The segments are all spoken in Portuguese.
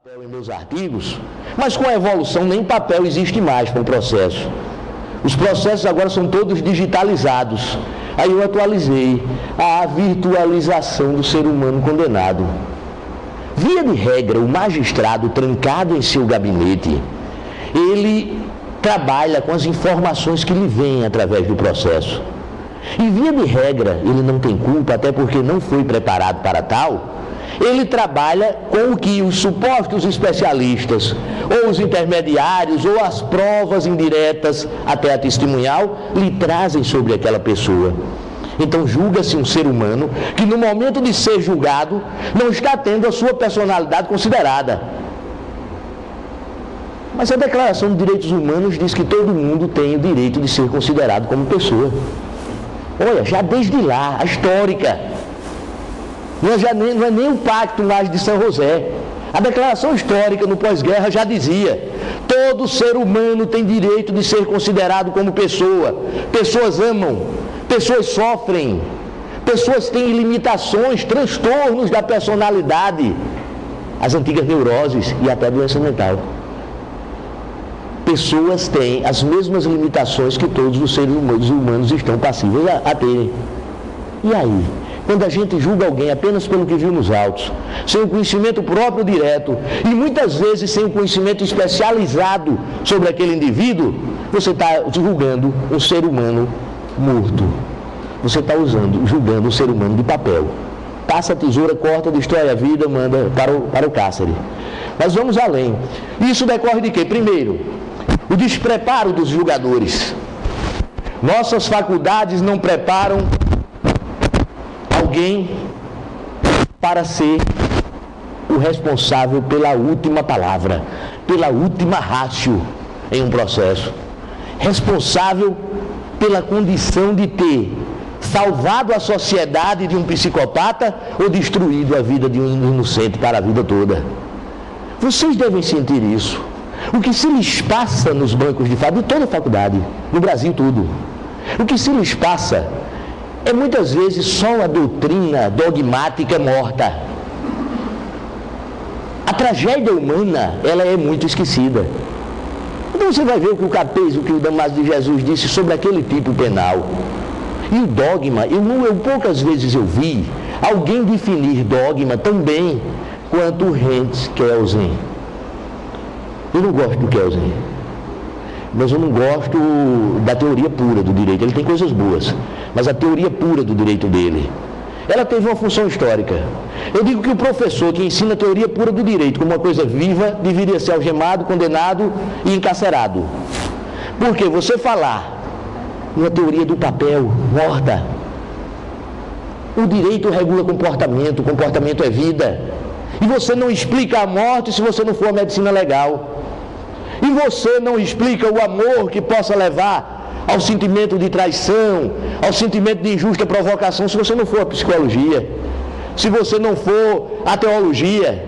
Em meus artigos, mas com a evolução nem papel existe mais para o processo. Os processos agora são todos digitalizados. Aí eu atualizei a virtualização do ser humano condenado. Via de regra, o magistrado trancado em seu gabinete, ele trabalha com as informações que lhe vêm através do processo. E via de regra, ele não tem culpa, até porque não foi preparado para tal. Ele trabalha com o que os supostos especialistas, ou os intermediários, ou as provas indiretas, até a testemunhal, lhe trazem sobre aquela pessoa. Então julga-se um ser humano que no momento de ser julgado, não está tendo a sua personalidade considerada. Mas a Declaração de Direitos Humanos diz que todo mundo tem o direito de ser considerado como pessoa. Olha, já desde lá, a histórica. Não é nem o pacto mais de São José. A declaração histórica no pós-guerra já dizia: todo ser humano tem direito de ser considerado como pessoa. Pessoas amam, pessoas sofrem, pessoas têm limitações, transtornos da personalidade, as antigas neuroses e até doença mental. Pessoas têm as mesmas limitações que todos os seres humanos estão passíveis a terem. E aí? Quando a gente julga alguém apenas pelo que viu nos autos, sem o conhecimento próprio direto e muitas vezes sem o conhecimento especializado sobre aquele indivíduo, você está julgando um ser humano morto. Você está julgando um ser humano de papel. Passa a tesoura, corta, destrói a vida, manda para o cárcere. Mas vamos além. Isso decorre de quê? Primeiro, o despreparo dos julgadores. Nossas faculdades não preparam alguém para ser o responsável pela última palavra, pela última ratio em um processo. Responsável pela condição de ter salvado a sociedade de um psicopata ou destruído a vida de um inocente para a vida toda. Vocês devem sentir isso. O que se lhes passa nos bancos de faculdade, de toda a faculdade, no Brasil tudo, o que se lhes passa é muitas vezes só a doutrina dogmática morta. A tragédia humana, ela é muito esquecida. Então você vai ver o que o Capês, o que o Damásio de Jesus disse sobre aquele tipo penal. E o dogma, eu poucas vezes eu vi alguém definir dogma tão bem quanto o Hans Kelsen. Eu não gosto do Kelsen, mas eu não gosto da teoria pura do direito. Ele tem coisas boas, mas a teoria pura do direito dele, ela teve uma função histórica. Eu digo que o professor que ensina a teoria pura do direito como uma coisa viva, deveria ser algemado, condenado e encarcerado. Porque você falar uma teoria do papel morta, o direito regula comportamento, o comportamento é vida. E você não explica a morte se você não for a medicina legal. E você não explica o amor que possa levar ao sentimento de traição, ao sentimento de injusta provocação, se você não for a psicologia, se você não for a teologia.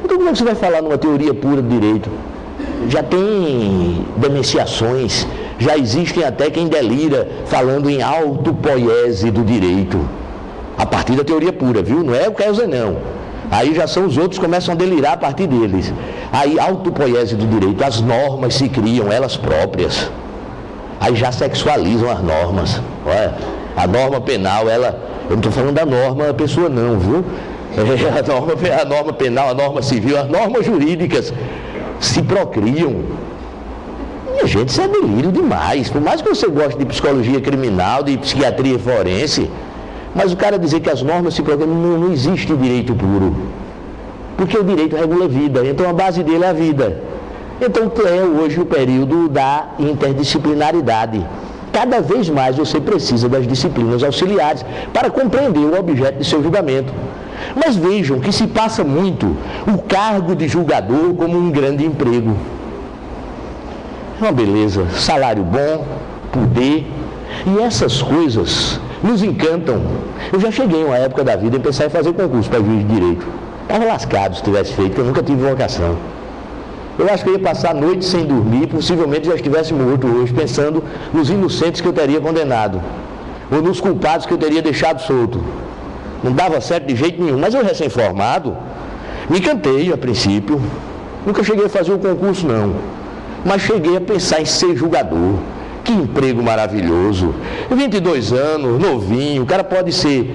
Então como é que você vai falar numa teoria pura do direito? Já tem demenciações, já existem até quem delira falando em autopoiese do direito, a partir da teoria pura, viu? Não é o Kelsen não. Aí já são os outros que começam a delirar a partir deles. Aí, autopoiese do direito, as normas se criam elas próprias. Aí já sexualizam as normas. Olha, a norma penal, eu não estou falando da norma pessoa não, viu? A norma penal, a norma civil, as normas jurídicas se procriam. Minha gente, isso é delírio demais. Por mais que você goste de psicologia criminal, de psiquiatria forense, mas o cara dizer que as normas se procriam, não existe direito puro. Porque o direito regula a vida, então a base dele é a vida. Então é hoje o período da interdisciplinaridade. Cada vez mais você precisa das disciplinas auxiliares para compreender o objeto de seu julgamento. Mas vejam que se passa muito o cargo de julgador como um grande emprego. É uma beleza, salário bom, poder, e essas coisas nos encantam. Eu já cheguei em uma época da vida e pensei em fazer concurso para juiz de direito. Estava lascado se tivesse feito, porque eu nunca tive vocação. Eu acho que eu ia passar a noite sem dormir, possivelmente já estivesse morto hoje, pensando nos inocentes que eu teria condenado, ou nos culpados que eu teria deixado solto. Não dava certo de jeito nenhum, mas eu recém-formado, Me encantei a princípio, nunca cheguei a fazer o concurso não, mas cheguei a pensar em ser julgador. Que emprego maravilhoso, 22 anos, novinho, o cara pode ser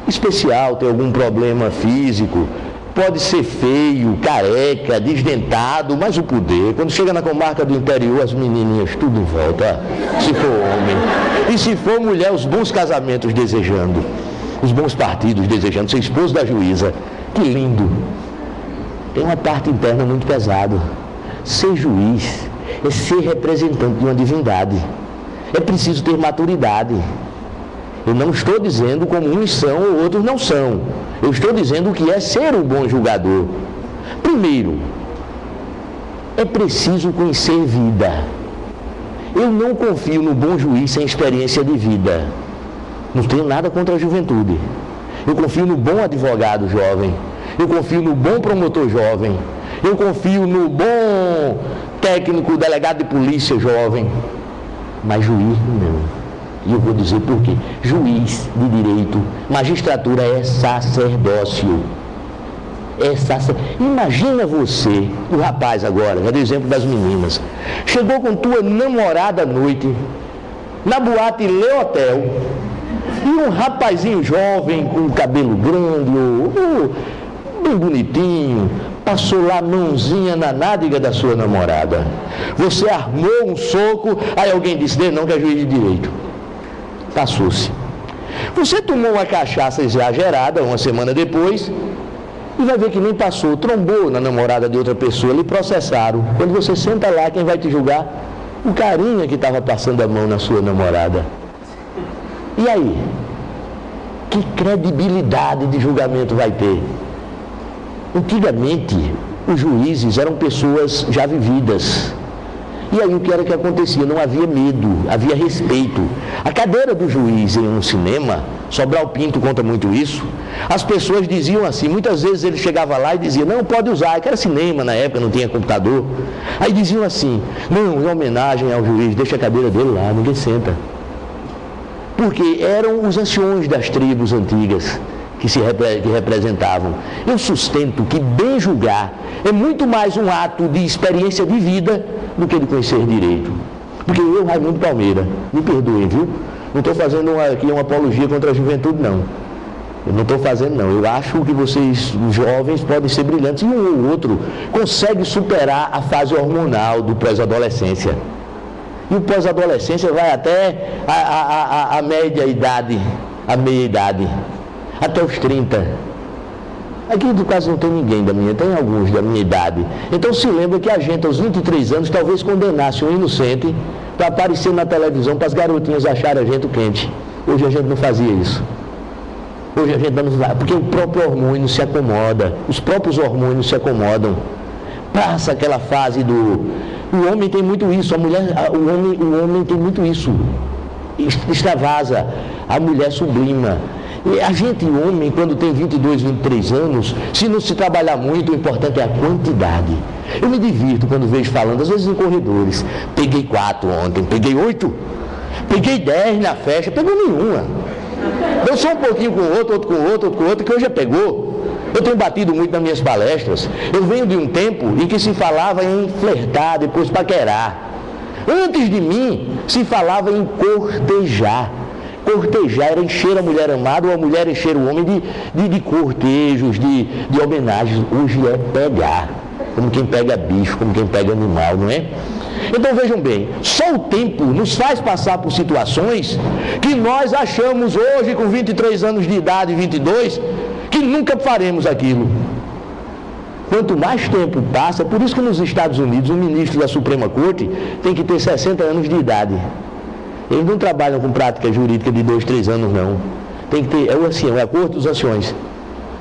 especial, ter algum problema físico, pode ser feio, careca, desdentado, mas o poder, quando chega na comarca do interior, as menininhas tudo em volta, se for homem, e se for mulher, os bons casamentos desejando, os bons partidos desejando ser esposo da juíza, que lindo. Tem uma parte interna muito pesada, ser juiz é ser representante de uma divindade, é preciso ter maturidade. Eu não estou dizendo como uns são ou outros não são. Eu estou dizendo o que é ser um bom julgador. Primeiro, é preciso conhecer vida. Eu não confio no bom juiz sem experiência de vida. Não tenho nada contra a juventude. Eu confio no bom advogado jovem. Eu confio no bom promotor jovem. Eu confio no bom técnico, delegado de polícia jovem. Mas juiz não. E eu vou dizer por quê. Juiz de direito, magistratura é sacerdócio. Imagina você, o rapaz agora, já dei o exemplo das meninas, chegou com tua namorada à noite, na boate Le Hotel, e um rapazinho jovem, com cabelo grande, bem bonitinho, passou lá a mãozinha na nádega da sua namorada. Você armou um soco, aí alguém disse, não, que é juiz de direito. Passou-se. Você tomou uma cachaça exagerada uma semana depois e vai ver que nem passou, trombou na namorada de outra pessoa, lhe processaram. Quando você senta lá, quem vai te julgar? O carinha que estava passando a mão na sua namorada. E aí? Que credibilidade de julgamento vai ter? Antigamente, os juízes eram pessoas já vividas. E aí o que era que acontecia? Não havia medo, havia respeito. A cadeira do juiz em um cinema, Sobral Pinto conta muito isso, as pessoas diziam assim, muitas vezes ele chegava lá e dizia, não, pode usar, que era cinema na época, não tinha computador. Aí diziam assim, não, em homenagem ao juiz, deixa a cadeira dele lá, ninguém senta. Porque eram os anciões das tribos antigas que representavam. Eu sustento que bem julgar é muito mais um ato de experiência de vida do que de conhecer direito. Porque eu, Raimundo Palmeira, me perdoem, viu? Não estou fazendo aqui uma apologia contra a juventude, não. Eu não estou fazendo, não. Eu acho que vocês, os jovens, podem ser brilhantes. E um ou outro consegue superar a fase hormonal do pós-adolescência. E o pós-adolescência vai até a média idade, a meia idade, até os 30. Aqui quase não tem ninguém da minha, tem alguns da minha idade. Então se lembra que a gente, aos 23 anos, talvez condenasse um inocente para aparecer na televisão para as garotinhas acharem a gente quente. Hoje a gente não fazia isso. Hoje a gente não faz, porque o próprio hormônio se acomoda, os próprios hormônios se acomodam. Passa aquela fase do... O homem tem muito isso, o homem tem muito isso. Extravasa, a mulher sublima. E a gente, homem, quando tem 22, 23 anos, se não se trabalhar muito, o importante é a quantidade. Eu me divirto quando vejo falando, às vezes em corredores. Peguei 4 ontem, peguei 8, peguei 10 na festa, pegou nenhuma. Eu só um pouquinho com o outro, outro com o outro, outro com o outro, que hoje já pegou. Eu tenho batido muito nas minhas palestras. Eu venho de um tempo em que se falava em flertar, depois paquerar. Antes de mim, se falava em cortejar. Cortejar era encher a mulher amada ou a mulher encher o homem de cortejos, de homenagens. Hoje é pegar, como quem pega bicho, como quem pega animal, não é? Então vejam bem, só o tempo nos faz passar por situações que nós achamos hoje, com 23 anos de idade, 22, que nunca faremos aquilo. Quanto mais tempo passa, por isso que nos Estados Unidos um ministro da Suprema Corte tem que ter 60 anos de idade. Eles não trabalham com prática jurídica de 2, 3 anos, não. Tem que ter, é a corte dos anciões.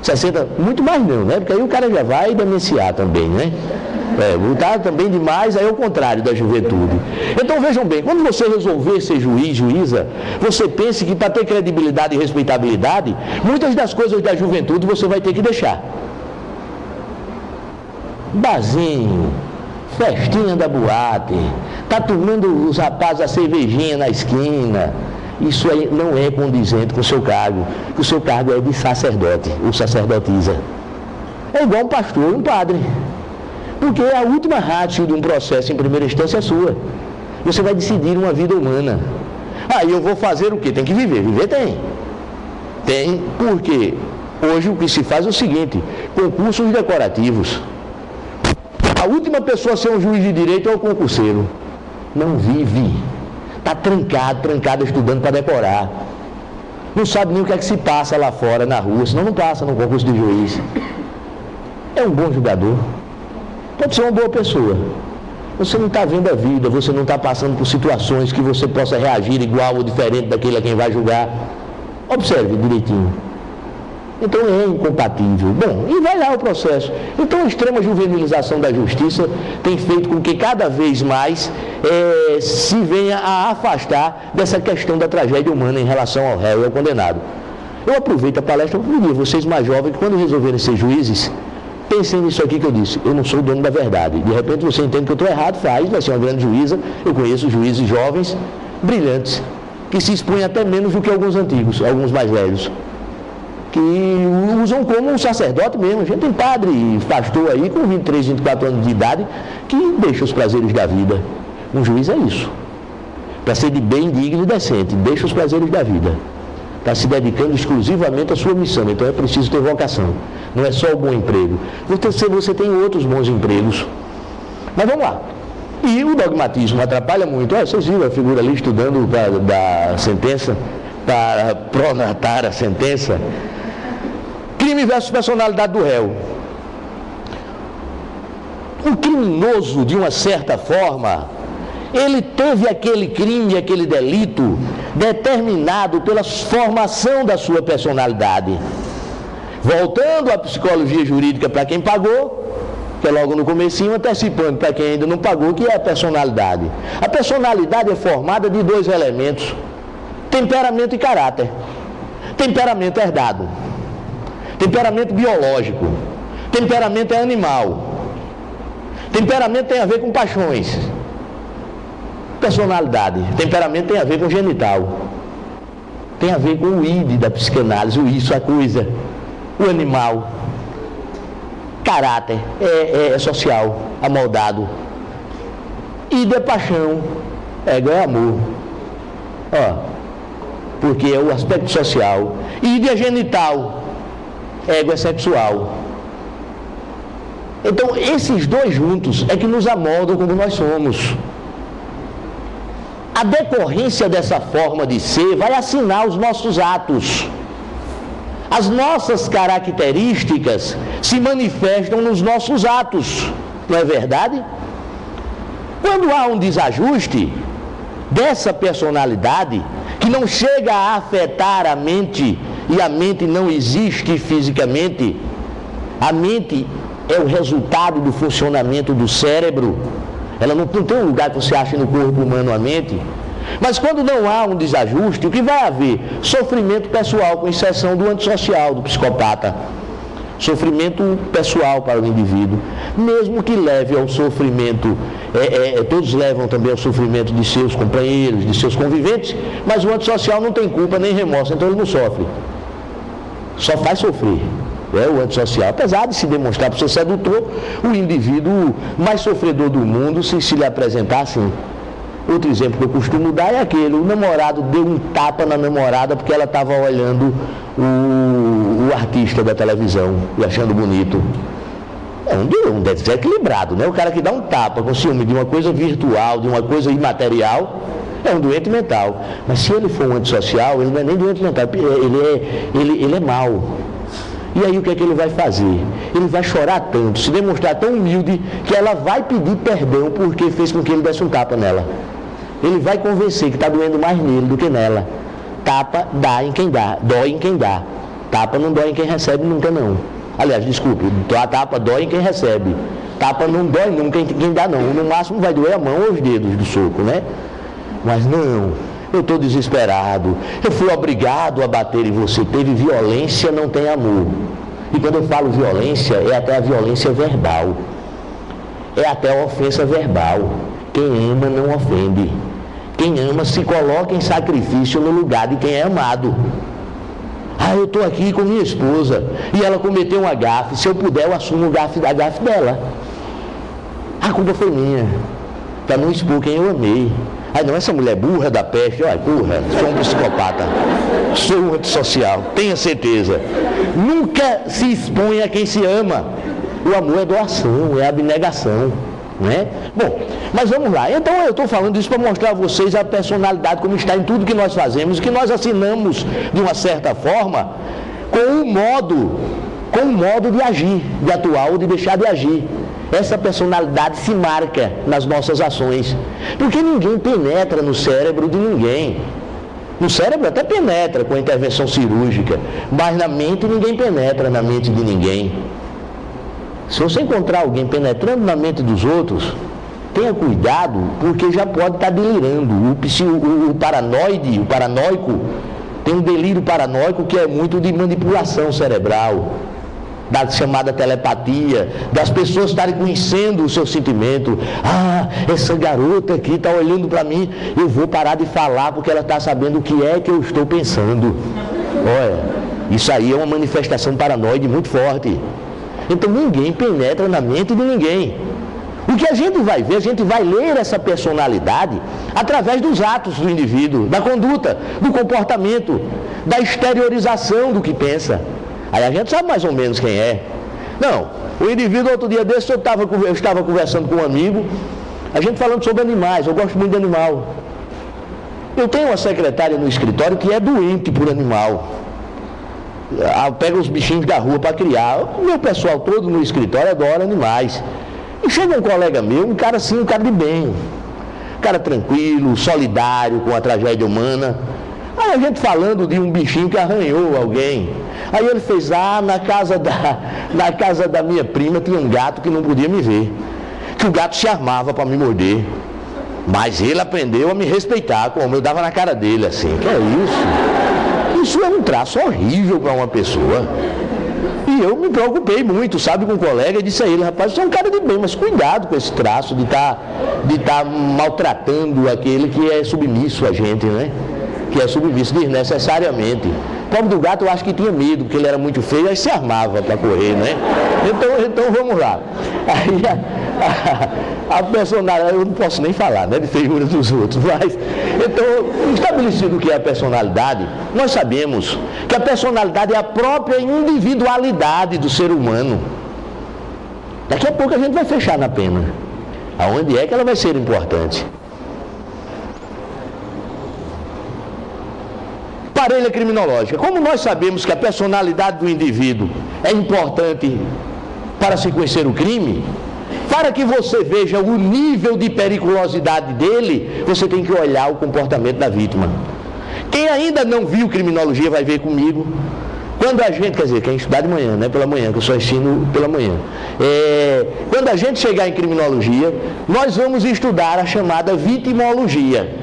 60, muito mais não, né? Porque aí o cara já vai demenciar também, né? Lutar também demais, aí é o contrário da juventude. Então vejam bem, quando você resolver ser juiz, juíza, você pense que para ter credibilidade e respeitabilidade, muitas das coisas da juventude você vai ter que deixar. Barzinho, festinha da boate, tá tomando os rapazes a cervejinha na esquina. Isso aí não é condizente com o seu cargo, que o seu cargo é de sacerdote, ou sacerdotisa. é igual um pastor e um padre. Porque a última ratio de um processo em primeira instância é sua. Você vai decidir uma vida humana. Aí eu vou fazer o quê? Tem que viver. Viver tem. Tem, porque hoje o que se faz é o seguinte: concursos decorativos. A última pessoa a ser um juiz de direito é o concurseiro. Não vive. Está trancado estudando para decorar. Não sabe nem o que é que se passa lá fora, na rua, senão não passa no concurso de juiz. É um bom jogador. Pode ser uma boa pessoa. Você não está vendo a vida, você não está passando por situações que você possa reagir igual ou diferente daquele a quem vai julgar. Observe direitinho. Então é incompatível. Bom, e vai lá o processo. Então a extrema juvenilização da justiça tem feito com que cada vez mais se venha a afastar dessa questão da tragédia humana em relação ao réu e ao condenado. Eu aproveito a palestra para pedir a vocês mais jovens que quando resolverem ser juízes, pensem nisso aqui que eu disse: eu não sou o dono da verdade. De repente você entende que eu estou errado, vai ser uma grande juíza. Eu conheço juízes jovens, brilhantes, que se expõem até menos do que alguns antigos, alguns mais velhos, que usam como um sacerdote mesmo. A gente tem padre e pastor aí com 23, 24 anos de idade que deixa os prazeres da vida. Um juiz é isso. Para ser de bem, digno e decente, deixa os prazeres da vida. Está se dedicando exclusivamente à sua missão. Então é preciso ter vocação. Não é só o bom emprego. Você tem outros bons empregos. Mas vamos lá. E o dogmatismo atrapalha muito. Vocês viram a figura ali estudando da sentença, para pronatar a sentença? Crime versus personalidade do réu. O criminoso, de uma certa forma, ele teve aquele crime, aquele delito determinado pela formação da sua personalidade. Voltando à psicologia jurídica para quem pagou, que é logo no comecinho, antecipando para quem ainda não pagou, que é a personalidade. A personalidade é formada de dois elementos: temperamento e caráter. Temperamento é herdado. Temperamento biológico. Temperamento é animal. Temperamento tem a ver com paixões. Personalidade. Temperamento tem a ver com genital. Tem a ver com o id da psicanálise, o isso, a coisa, o animal. Caráter é social, amoldado. Id é paixão, ego é amor. Porque é o aspecto social. Id é genital, ego é sexual. Então, esses dois juntos é que nos amoldam como nós somos. A decorrência dessa forma de ser vai assinar os nossos atos. As nossas características se manifestam nos nossos atos, não é verdade? Quando há um desajuste dessa personalidade, que não chega a afetar a mente, e a mente não existe fisicamente, a mente é o resultado do funcionamento do cérebro. Ela não tem um lugar que você acha no corpo humano a mente. Mas quando não há um desajuste, o que vai haver? Sofrimento pessoal, com exceção do antissocial, do psicopata. Sofrimento pessoal para o indivíduo. Mesmo que leve ao sofrimento, todos levam também ao sofrimento de seus companheiros, de seus conviventes, mas o antissocial não tem culpa nem remorso, então ele não sofre. Só faz sofrer. O antissocial, apesar de se demonstrar para ser sedutor, o indivíduo mais sofredor do mundo, se lhe apresentar assim. Outro exemplo que eu costumo dar é aquele: o namorado deu um tapa na namorada porque ela estava olhando o artista da televisão e achando bonito. É um desequilibrado, né? O cara que dá um tapa com ciúme de uma coisa virtual, de uma coisa imaterial, é um doente mental. Mas se ele for um antissocial, ele não é nem doente mental, ele é mau. E aí o que é que ele vai fazer? Ele vai chorar tanto, se demonstrar tão humilde, que ela vai pedir perdão porque fez com que ele desse um tapa nela. Ele vai convencer que está doendo mais nele do que nela. Tapa dá em quem dá, dói em quem dá. Tapa não dói em quem recebe nunca não. Aliás, desculpe, a tapa dói em quem recebe. Tapa não dói nunca em quem dá não. No máximo vai doer a mão ou os dedos do soco, né? Mas não, eu estou desesperado, eu fui obrigado a bater em você. Teve violência, não tem amor. E quando eu falo violência, é até a violência verbal. É até a ofensa verbal. Quem ama não ofende. Quem ama se coloca em sacrifício no lugar de quem é amado. Eu estou aqui com minha esposa e ela cometeu um agafe. Se eu puder, eu assumo a gafe dela. A culpa foi minha, para não expor quem eu amei. Não, essa mulher burra da peste, burra, sou um psicopata, sou um antissocial, tenha certeza. Nunca se expõe a quem se ama. O amor é doação, é abnegação, né? Bom, mas vamos lá. Então eu estou falando isso para mostrar a vocês a personalidade como está em tudo que nós fazemos, que nós assinamos de uma certa forma com um modo de agir, de atuar ou de deixar de agir. Essa personalidade se marca nas nossas ações, porque ninguém penetra no cérebro de ninguém. No cérebro até penetra com a intervenção cirúrgica, mas na mente ninguém penetra na mente de ninguém. Se você encontrar alguém penetrando na mente dos outros, tenha cuidado, porque já pode estar delirando. O paranoico, tem um delírio paranoico que é muito de manipulação cerebral, da chamada telepatia, das pessoas estarem conhecendo o seu sentimento. Essa garota aqui está olhando para mim, eu vou parar de falar porque ela está sabendo o que é que eu estou pensando. Olha, isso aí é uma manifestação paranoide muito forte. Então ninguém penetra na mente de ninguém. O que a gente vai ver, a gente vai ler essa personalidade através dos atos do indivíduo, da conduta, do comportamento, da exteriorização do que pensa. Aí a gente sabe mais ou menos quem é. Não, o indivíduo, outro dia desse, eu estava conversando com um amigo, a gente falando sobre animais, eu gosto muito de animal. Eu tenho uma secretária no escritório que é doente por animal. Pega os bichinhos da rua para criar. O meu pessoal todo no escritório adora animais. E chega um colega meu, um cara assim, um cara de bem. Um cara tranquilo, solidário com a tragédia humana. Aí a gente falando de um bichinho que arranhou alguém. Aí ele fez, na casa da minha prima tinha um gato que não podia me ver. Que o gato se armava para me morder. Mas ele aprendeu a me respeitar, como eu dava na cara dele assim. Que é isso? Isso é um traço horrível para uma pessoa. E eu me preocupei muito, sabe, com um colega, e disse a ele, rapaz, você é um cara de bem, mas cuidado com esse traço de tá maltratando aquele que é submisso a gente, né? Que é submisso desnecessariamente. O pobre do gato eu acho que tinha medo, porque ele era muito feio, aí se armava para correr, né? Então vamos lá. Aí a personalidade, eu não posso nem falar, né, de feiura dos outros, mas, então, estabelecido o que é a personalidade, nós sabemos que a personalidade é a própria individualidade do ser humano. Daqui a pouco a gente vai fechar na pena. Aonde é que ela vai ser importante? Parelha criminológica. Como nós sabemos que a personalidade do indivíduo é importante para se conhecer o crime, para que você veja o nível de periculosidade dele, você tem que olhar o comportamento da vítima. Quem ainda não viu criminologia vai ver comigo. Quando a gente, quem estudar de manhã, né, pela manhã, que eu só ensino pela manhã. Quando a gente chegar em criminologia, nós vamos estudar a chamada vitimologia.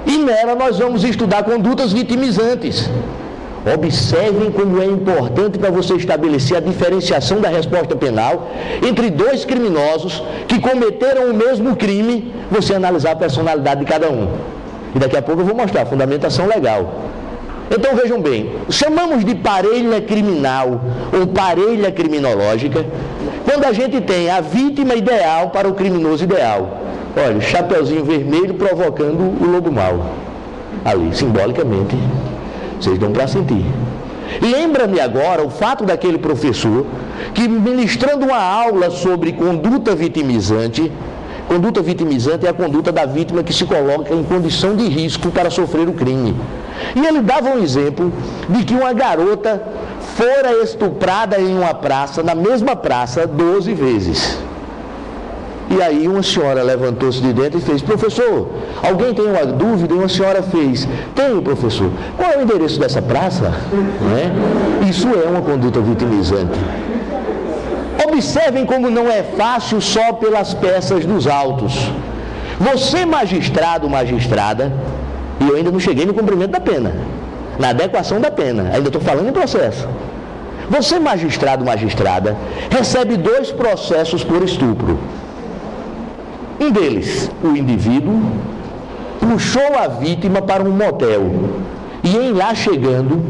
E nela nós vamos estudar condutas vitimizantes. Observem como é importante para você estabelecer a diferenciação da resposta penal entre dois criminosos que cometeram o mesmo crime, você analisar a personalidade de cada um. E daqui a pouco eu vou mostrar a fundamentação legal. Então vejam bem, chamamos de parelha criminal ou parelha criminológica quando a gente tem a vítima ideal para o criminoso ideal. Olha, chapeuzinho vermelho provocando o lobo mau. Ali, simbolicamente, vocês dão para sentir. Lembra-me agora o fato daquele professor que, ministrando uma aula sobre conduta vitimizante é a conduta da vítima que se coloca em condição de risco para sofrer o crime. E ele dava um exemplo de que uma garota fora estuprada em uma praça, na mesma praça, 12 vezes. E aí uma senhora levantou-se de dentro e fez, professor, alguém tem uma dúvida? E uma senhora fez, tenho, professor. Qual é o endereço dessa praça? Isso é uma conduta vitimizante. Observem como não é fácil só pelas peças dos autos. Você, magistrado, magistrada, e eu ainda não cheguei no cumprimento da pena, na adequação da pena, ainda estou falando em processo. Você, magistrado, magistrada, recebe 2 processos por estupro. Um deles, o indivíduo puxou a vítima para um motel e em lá chegando,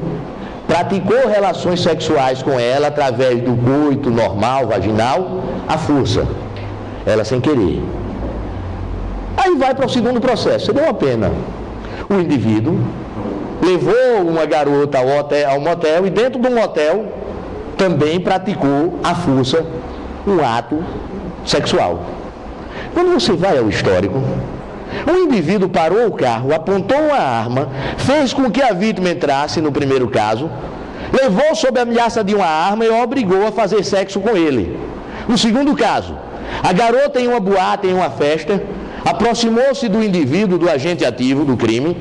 praticou relações sexuais com ela através do coito normal, vaginal, à força, ela sem querer. Aí vai para o segundo processo, você deu uma pena. O indivíduo levou uma garota ao motel e dentro do motel também praticou à força um ato sexual. Quando você vai ao histórico, o indivíduo parou o carro, apontou uma arma, fez com que a vítima entrasse no primeiro caso, levou sob a ameaça de uma arma e obrigou a fazer sexo com ele. No segundo caso, a garota em uma boate, em uma festa, aproximou-se do indivíduo, do agente ativo do crime,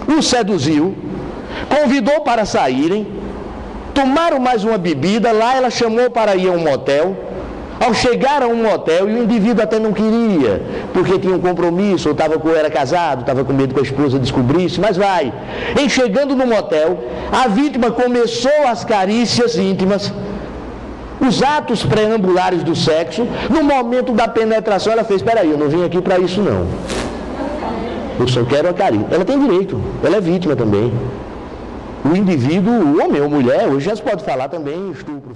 o seduziu, convidou para saírem, tomaram mais uma bebida, lá ela chamou para ir a um motel. Ao chegar a um motel, e o indivíduo até não queria, porque tinha um compromisso, ou era casado, estava com medo que a esposa descobrisse, mas vai. Em chegando no motel, a vítima começou as carícias íntimas, os atos preambulares do sexo. No momento da penetração, ela fez: espera aí, eu não vim aqui para isso não. Eu só quero a carícia. Ela tem direito, ela é vítima também. O indivíduo, homem ou mulher, hoje já se pode falar também estupro.